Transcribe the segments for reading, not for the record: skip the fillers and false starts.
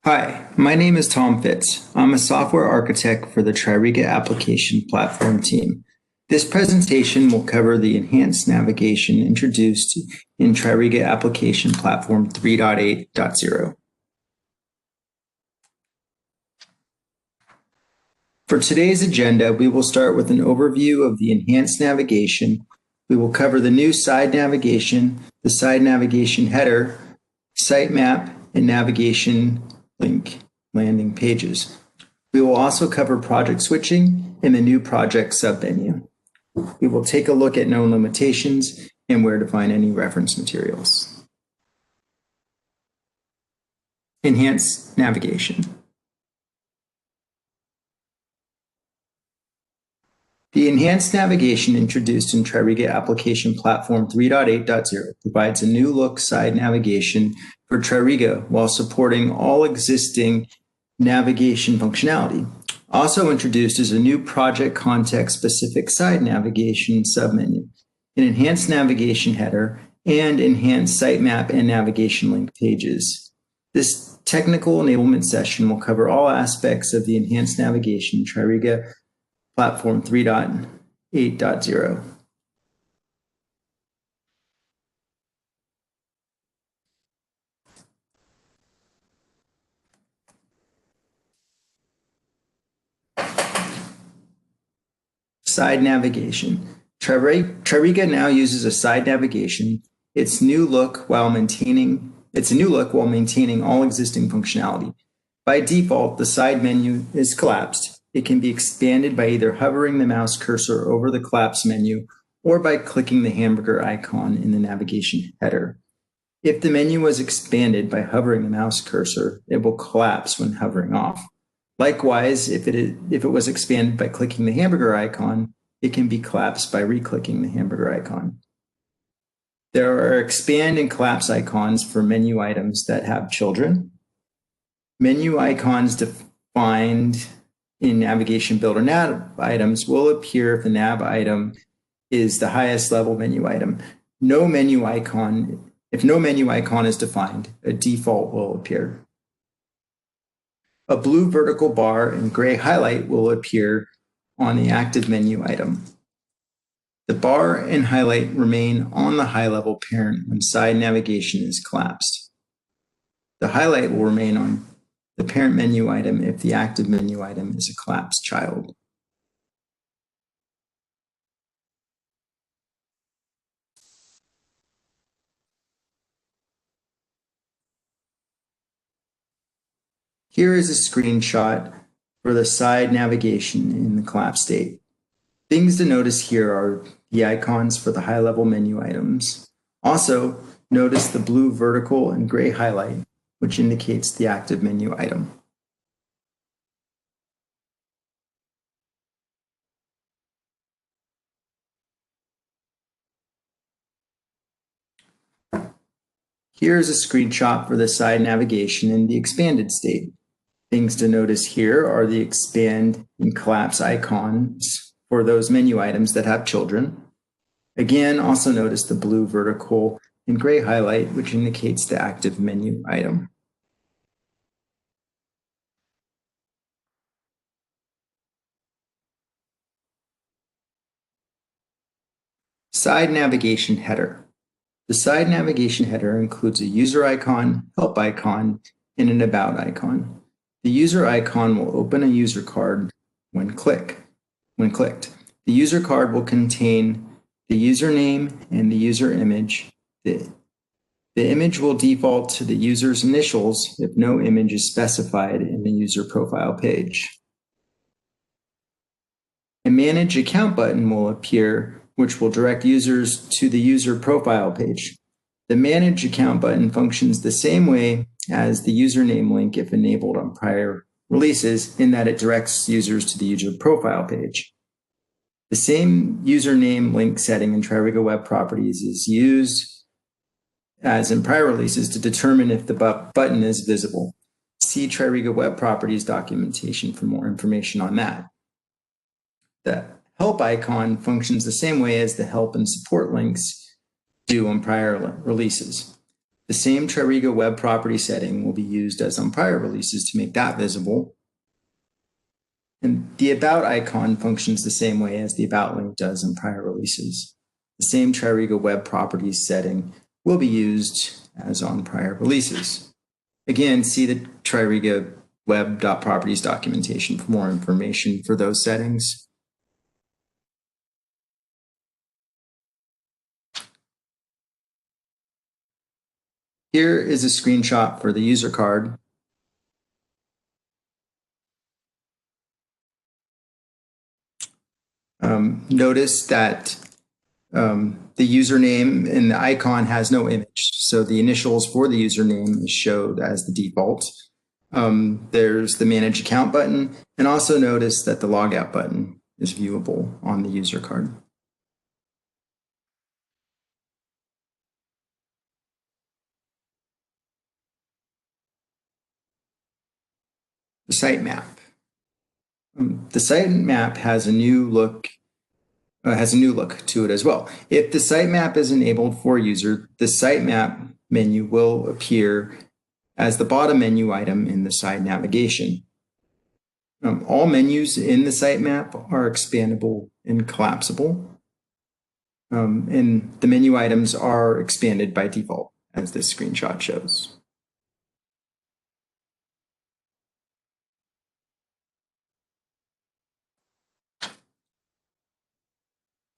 Hi, my name is Tom Fitz. I'm a software architect for the TRIRIGA application platform team. This presentation will cover the enhanced navigation introduced in TRIRIGA application platform 3.8.0. For today's agenda, we will start with an overview of the enhanced navigation. We will cover the new side navigation, the side navigation header, sitemap, and navigation link landing pages. We will also cover project switching and the new project submenu. We will take a look at known limitations and where to find any reference materials. Enhanced navigation. The enhanced navigation introduced in TRIRIGA application platform 3.8.0 provides a new look side navigation for TRIRIGA while supporting all existing navigation functionality. Also introduced is a new project context-specific side navigation submenu, an enhanced navigation header, and enhanced sitemap and navigation link pages. This technical enablement session will cover all aspects of the enhanced navigation in TRIRIGA platform 3.8.0. Side navigation. TRIRIGA now uses a side navigation. It's a new look while maintaining all existing functionality. By default, the side menu is collapsed. It can be expanded by either hovering the mouse cursor over the collapse menu or by clicking the hamburger icon in the navigation header. If the menu was expanded by hovering the mouse cursor, it will collapse when hovering off. Likewise, if it was expanded by clicking the hamburger icon, it can be collapsed by re-clicking the hamburger icon. There are expand and collapse icons for menu items that have children. Menu icons defined in Navigation Builder nav items will appear if the nav item is the highest level menu item. If no menu icon is defined, a default will appear. A blue vertical bar and gray highlight will appear on the active menu item. The bar and highlight remain on the high-level parent when side navigation is collapsed. The highlight will remain on the parent menu item if the active menu item is a collapsed child. Here is a screenshot for the side navigation in the collapsed state. Things to notice here are the icons for the high-level menu items. Also, notice the blue vertical and gray highlight, which indicates the active menu item. Here is a screenshot for the side navigation in the expanded state. Things to notice here are the expand and collapse icons for those menu items that have children. Again, also notice the blue vertical and gray highlight, which indicates the active menu item. Side navigation header. The side navigation header includes a user icon, help icon, and an about icon. The user icon will open a user card when clicked. The user card will contain the username and the user image. The image will default to the user's initials if no image is specified in the user profile page. A Manage Account button will appear, which will direct users to the user profile page. The Manage Account button functions the same way as the username link if enabled on prior releases, in that it directs users to the user profile page. The same username link setting in TRIRIGA Web Properties is used as in prior releases to determine if the button is visible. See TRIRIGA Web Properties documentation for more information on that. The help icon functions the same way as the help and support links do on prior releases. The same TRIRIGA web property setting will be used as on prior releases to make that visible. And the About icon functions the same way as the About link does in prior releases. The same TRIRIGA web properties setting will be used as on prior releases. Again, see the TRIRIGA web.properties documentation for more information for those settings. Here is a screenshot for the user card. Notice that the username in the icon has no image, so the initials for the username is showed as the default. There's the Manage Account button, and also notice that the Logout button is viewable on the user card. The sitemap. The sitemap has a new look to it as well. If the sitemap is enabled for a user, the sitemap menu will appear as the bottom menu item in the side navigation. All menus in the sitemap are expandable and collapsible, and the menu items are expanded by default, as this screenshot shows.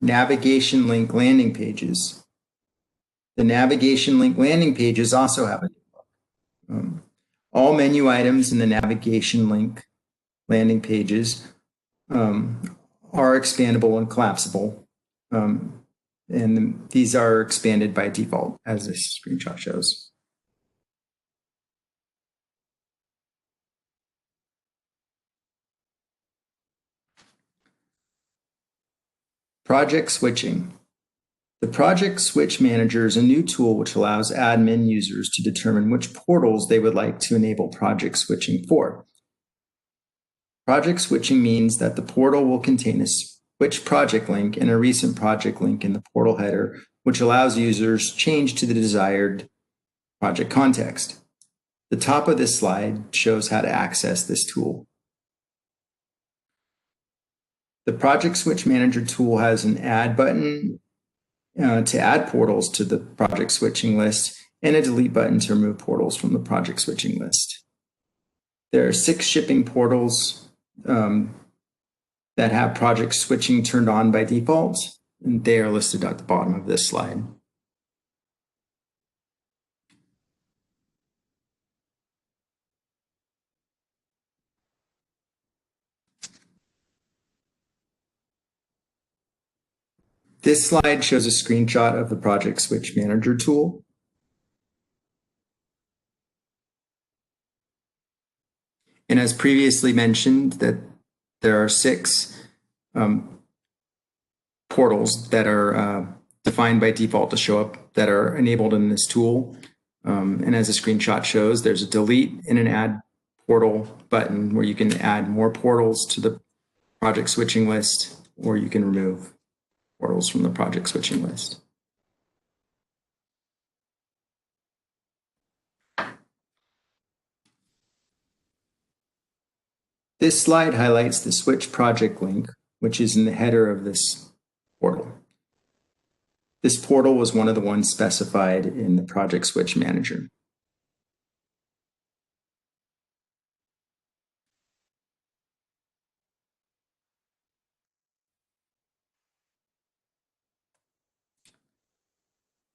Navigation link landing pages. The navigation link landing pages also have a default. All menu items in the navigation link landing pages are expandable and collapsible. And these are expanded by default, as this screenshot shows. Project switching. The Project Switch Manager is a new tool which allows admin users to determine which portals they would like to enable project switching for. Project switching means that the portal will contain a switch project link and a recent project link in the portal header, which allows users change to the desired project context. The top of this slide shows how to access this tool. The Project Switch Manager tool has an Add button to add portals to the project switching list and a Delete button to remove portals from the project switching list. There are 6 shipping portals that have project switching turned on by default, and they are listed at the bottom of this slide. This slide shows a screenshot of the Project Switch Manager tool. And as previously mentioned, that there are 6 portals that are defined by default to show up that are enabled in this tool. And as the screenshot shows, there's a delete and an add portal button where you can add more portals to the project switching list, or you can remove portals from the project switching list. This slide highlights the switch project link, which is in the header of this portal. This portal was one of the ones specified in the Project Switch Manager.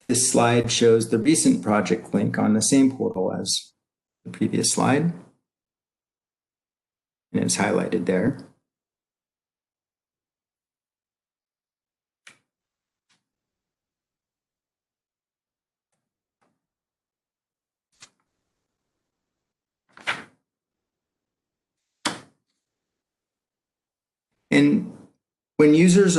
This slide shows the recent project link on the same portal as the previous slide, and it's highlighted there. And when users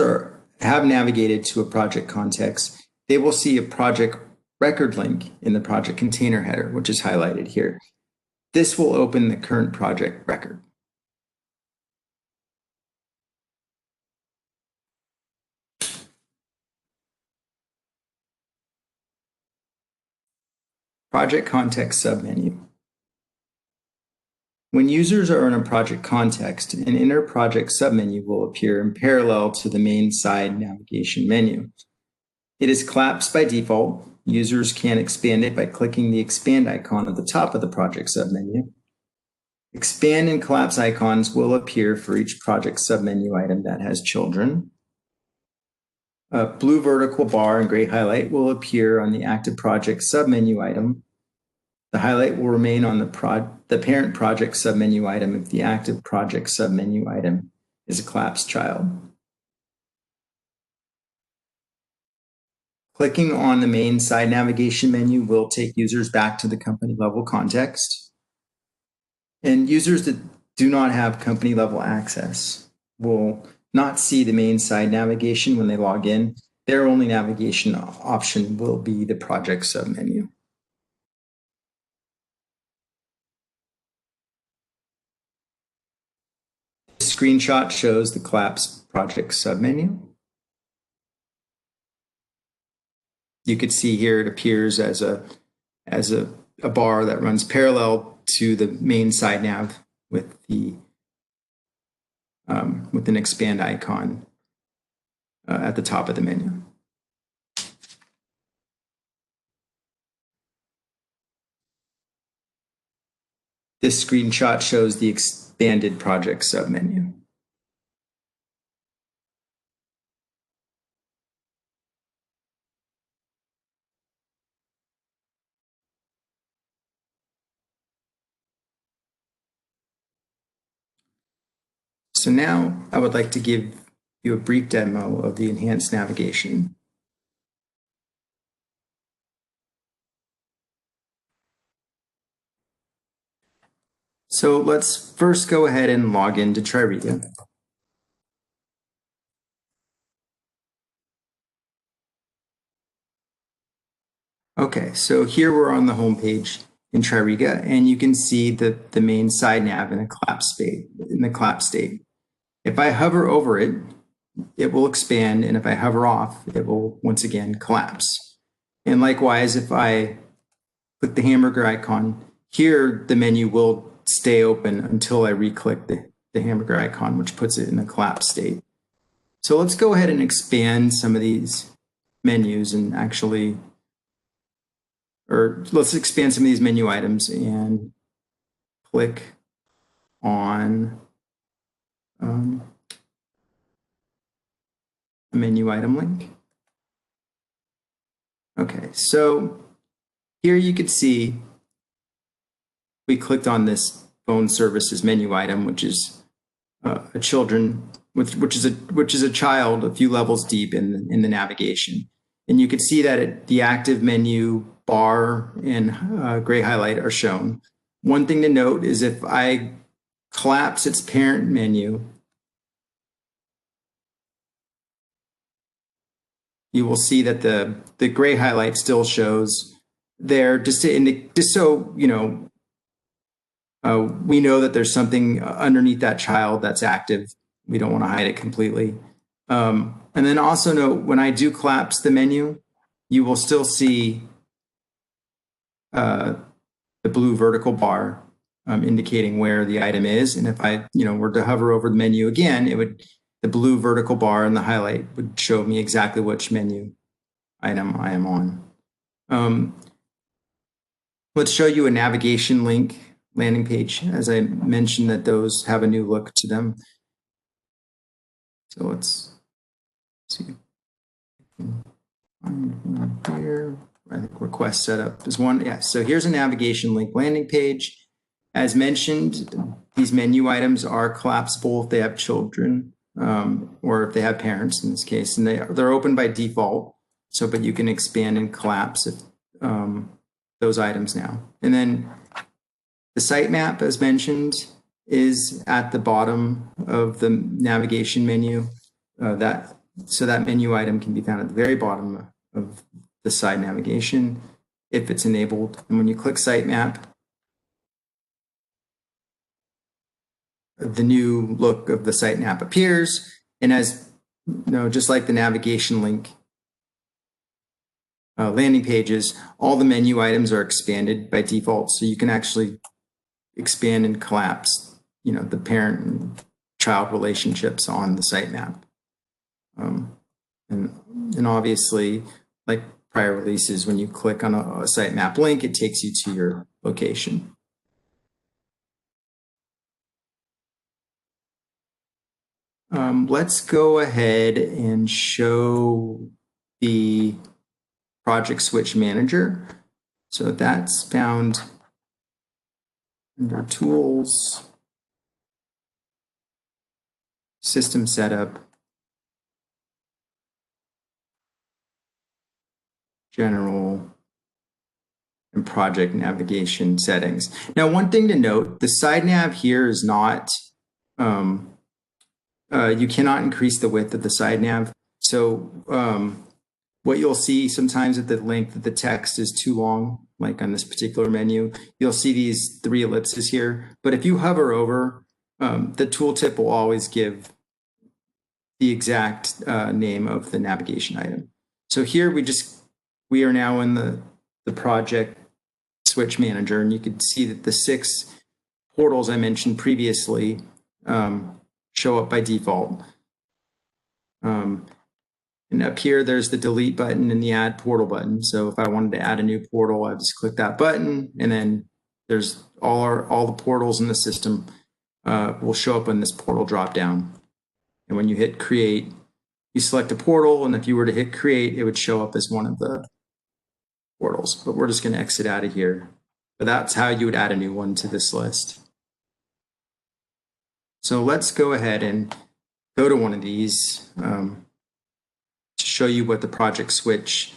have navigated to a project context, they will see a project record link in the project container header, which is highlighted here. This will open the current project record. Project context submenu. When users are in a project context, an inner project submenu will appear in parallel to the main side navigation menu. It is collapsed by default. Users can expand it by clicking the expand icon at the top of the project submenu. Expand and collapse icons will appear for each project submenu item that has children. A blue vertical bar and gray highlight will appear on the active project submenu item. The highlight will remain on the parent project submenu item if the active project submenu item is a collapsed child. Clicking on the main side navigation menu will take users back to the company level context. And users that do not have company level access will not see the main side navigation when they log in. Their only navigation option will be the project submenu. This screenshot shows the collapsed project submenu. You could see here it appears as a bar that runs parallel to the main side nav with an expand icon at the top of the menu. This screenshot shows the expanded project submenu. So now I would like to give you a brief demo of the enhanced navigation. So let's first go ahead and log into TRIRIGA. Okay, so here we're on the home page in TRIRIGA, and you can see the main side nav in a collapse state. If I hover over it, it will expand, and if I hover off, it will once again collapse. And likewise, if I click the hamburger icon, here the menu will stay open until I re-click the hamburger icon, which puts it in a collapse state. So let's go ahead and expand some of these menus and let's expand some of these menu items and click on a menu item link. Okay, so here you can see we clicked on this phone services menu item, which is a children, which is a child a few levels deep in the navigation, and you can see that the active menu bar and gray highlight are shown. One thing to note is if I collapse its parent menu, you will see that the gray highlight still shows there, just so you know. We know that there's something underneath that child that's active. We don't want to hide it completely. And then also note, when I do collapse the menu, you will still see the blue vertical bar indicating where the item is. And if I were to hover over the menu again, the blue vertical bar and the highlight would show me exactly which menu item I am on. Let's show you a navigation link landing page. As I mentioned, that those have a new look to them. So let's see. Here, I think request setup is one. Yeah, so here's a navigation link landing page. As mentioned, these menu items are collapsible if they have children or if they have parents in this case, and they're open by default. So, but you can expand and collapse those items now. And then the sitemap, as mentioned, is at the bottom of the navigation menu. So that menu item can be found at the very bottom of the side navigation if it's enabled. And when you click sitemap, the new look of the sitemap appears. And as you know, just like the navigation link landing pages, all the menu items are expanded by default. So you can actually expand and collapse, the parent and child relationships on the sitemap. And obviously, like prior releases, when you click on a sitemap link, it takes you to your location. Let's go ahead and show the project switch manager. So that's found under tools, system setup, general, and project navigation settings. Now, one thing to note, the side nav here is not, you cannot increase the width of the side nav. So what you'll see sometimes at the length of the text is too long, like on this particular menu, you'll see these 3 ellipses here. But if you hover over, the tooltip will always give the exact name of the navigation item. So here we are now in the project switch manager, and you can see that the 6 portals I mentioned previously show up by default. And up here, there's the delete button and the add portal button. So if I wanted to add a new portal, I just click that button, and then there's all the portals in the system will show up in this portal dropdown. And when you hit create, you select a portal, and if you were to hit create, it would show up as one of the portals. But we're just going to exit out of here. But that's how you would add a new one to this list. So let's go ahead and go to one of these to show you what the project switch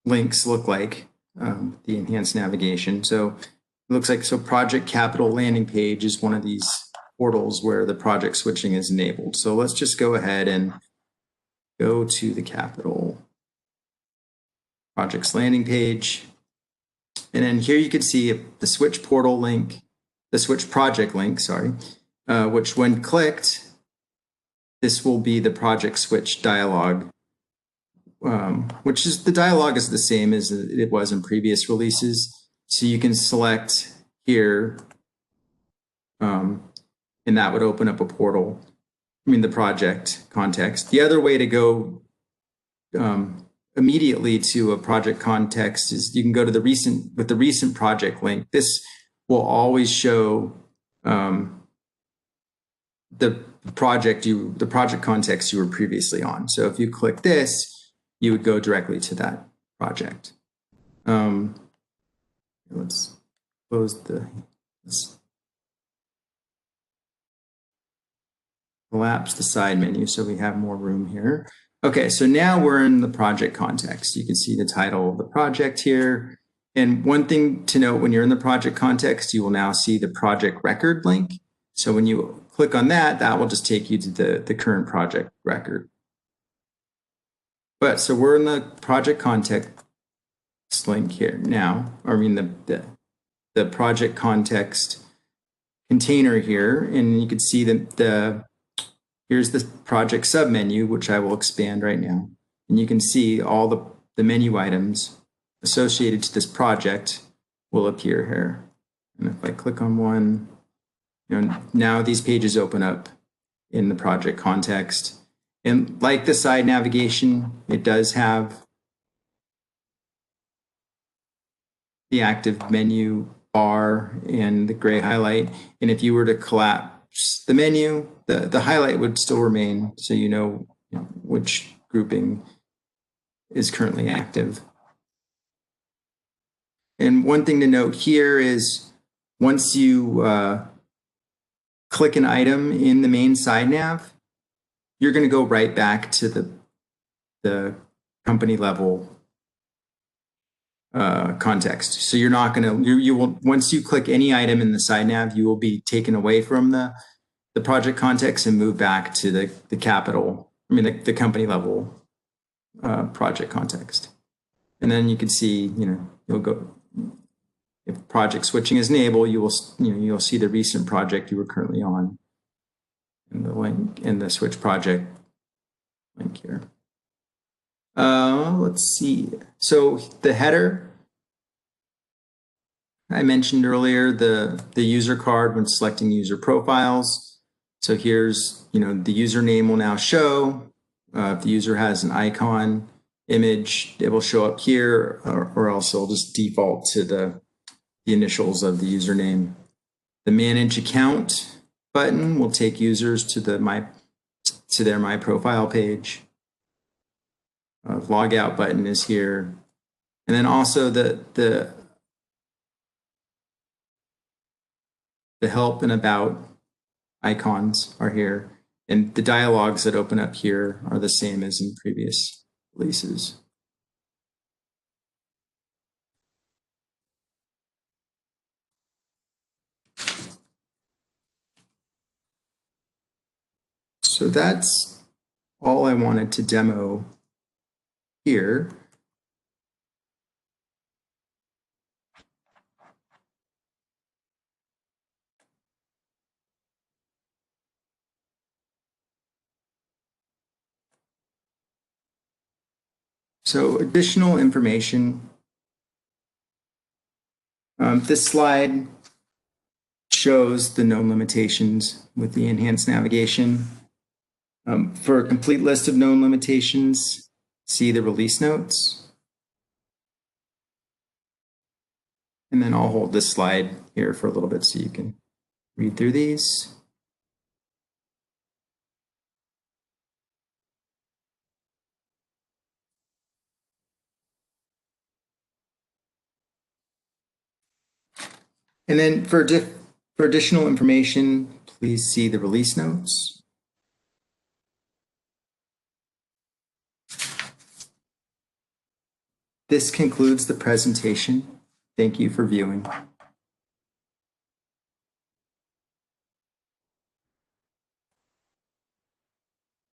links look like, the enhanced navigation. So it looks like, project capital landing page is one of these portals where the project switching is enabled. So let's just go ahead and go to the capital projects landing page. And then here you can see the switch portal link, the switch project link, sorry, which when clicked, this will be the project switch dialog, which is the dialog is the same as it was in previous releases. So you can select here, and that would open up a portal, the project context. The other way to go immediately to a project context is you can go to the recent project link. This will always show the project context you were previously on. So if you click this, you would go directly to that project. Let's close let's collapse the side menu so we have more room here. Okay, so now we're in the project context. You can see the title of the project here. And one thing to note, when you're in the project context, you will now see the project record link. So when you click on that, that will just take you to the current project record. But so we're in the project context link here now, the project context container here, and you can see that here's the project submenu, which I will expand right now. And you can see all the menu items associated to this project will appear here. And if I click on one, now these pages open up in the project context. And like the side navigation, it does have the active menu bar and the gray highlight. And if you were to collapse the menu, the highlight would still remain, so you know which grouping is currently active. And one thing to note here is once you click an item in the main side nav, you're going to go right back to the company level context. So you're not going to, you will, once you click any item in the side nav, you will be taken away from the project context and move back to the capital, the company level project context. And then you can see, you'll go, if project switching is enabled, you'll see the recent project you were currently on in the link in the switch project link here. Let's see. So the header, I mentioned earlier the user card when selecting user profiles. So here's, the username will now show. If the user has an icon image, it will show up here, or else it'll just default to the initials of the username. The manage account button will take users to their My Profile page. Logout button is here. And then also the help and about icons are here. And the dialogues that open up here are the same as in previous releases. So that's all I wanted to demo here. So additional information. This slide shows the known limitations with the enhanced navigation. For a complete list of known limitations, see the release notes. And then I'll hold this slide here for a little bit so you can read through these. And then for additional information, please see the release notes. This concludes the presentation. Thank you for viewing.